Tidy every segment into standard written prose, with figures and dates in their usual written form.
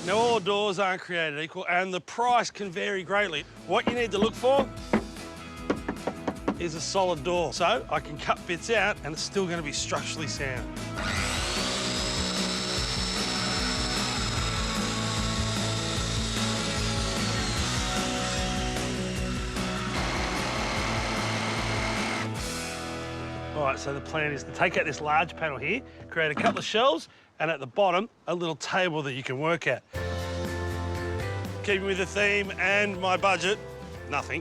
Now, all doors aren't created equal, and the price can vary greatly. What you need to look for is a solid door. So I can cut bits out, and it's still going to be structurally sound. All right, so the plan is to take out this large panel here, create a couple of shelves, and at the bottom, a little table that you can work at. Keeping with the theme and my budget, nothing.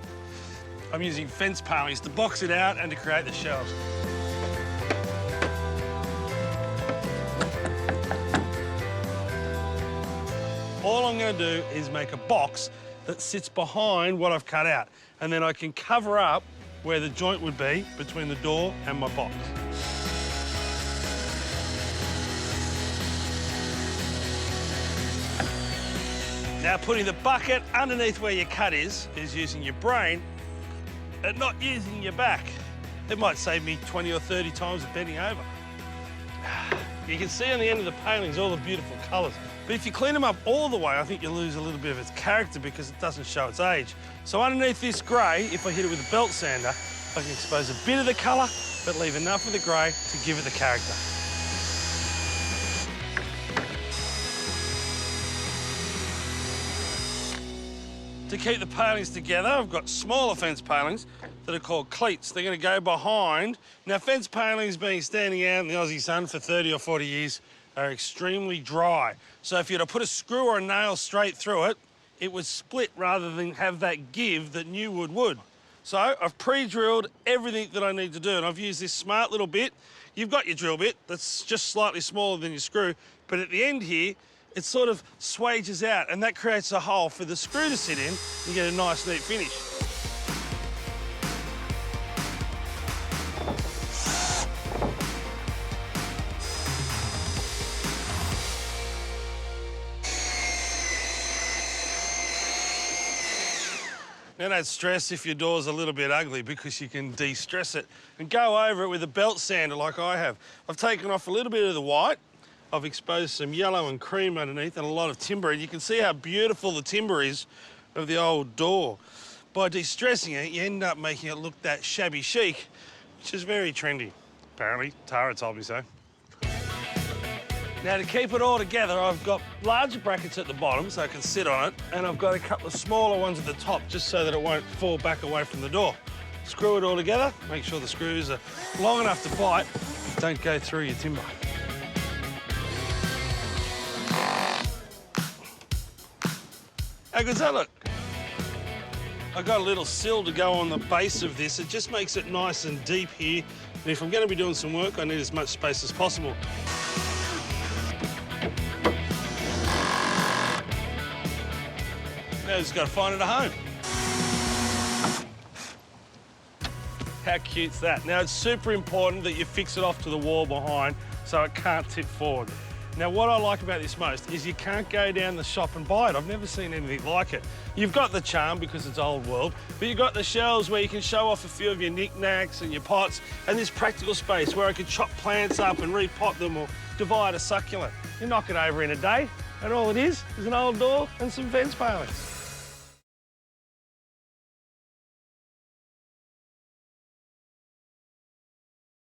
I'm using fence palings to box it out and to create the shelves. All I'm going to do is make a box that sits behind what I've cut out, and then I can cover up where the joint would be between the door and my box. Now, putting the bucket underneath where your cut is using your brain and not using your back. It might save me 20 or 30 times of bending over. You can see on the end of the palings all the beautiful colours. But if you clean them up all the way, I think you lose a little bit of its character because it doesn't show its age. So underneath this grey, if I hit it with a belt sander, I can expose a bit of the colour, but leave enough of the grey to give it the character. To keep the palings together, I've got smaller fence palings that are called cleats. They're going to go behind. Now, fence palings, being standing out in the Aussie sun for 30 or 40 years, are extremely dry. So if you were to put a screw or a nail straight through it, it would split rather than have that give that new wood would. So I've pre-drilled everything that I need to do, and I've used this smart little bit. You've got your drill bit that's just slightly smaller than your screw, but at the end here, it sort of swages out, and that creates a hole for the screw to sit in and get a nice, neat finish. Now, don't stress if your door's a little bit ugly because you can de-stress it and go over it with a belt sander like I have. I've taken off a little bit of the white. I've exposed some yellow and cream underneath and a lot of timber, and you can see how beautiful the timber is of the old door. By de-stressing it, you end up making it look that shabby chic, which is very trendy. Apparently, Tara told me so. Now, to keep it all together, I've got larger brackets at the bottom so I can sit on it, and I've got a couple of smaller ones at the top just so that it won't fall back away from the door. Screw it all together, make sure the screws are long enough to bite, don't go through your timber. How good's that look? I've got a little sill to go on the base of this. It just makes it nice and deep here. And if I'm going to be doing some work, I need as much space as possible. Now just got to find it a home. How cute's that? Now, it's super important that you fix it off to the wall behind so it can't tip forward. Now, what I like about this most is you can't go down the shop and buy it. I've never seen anything like it. You've got the charm because it's old world, but you've got the shelves where you can show off a few of your knickknacks and your pots, and this practical space where I can chop plants up and repot them or divide a succulent. You knock it over in a day, and all it is an old door and some fence palings.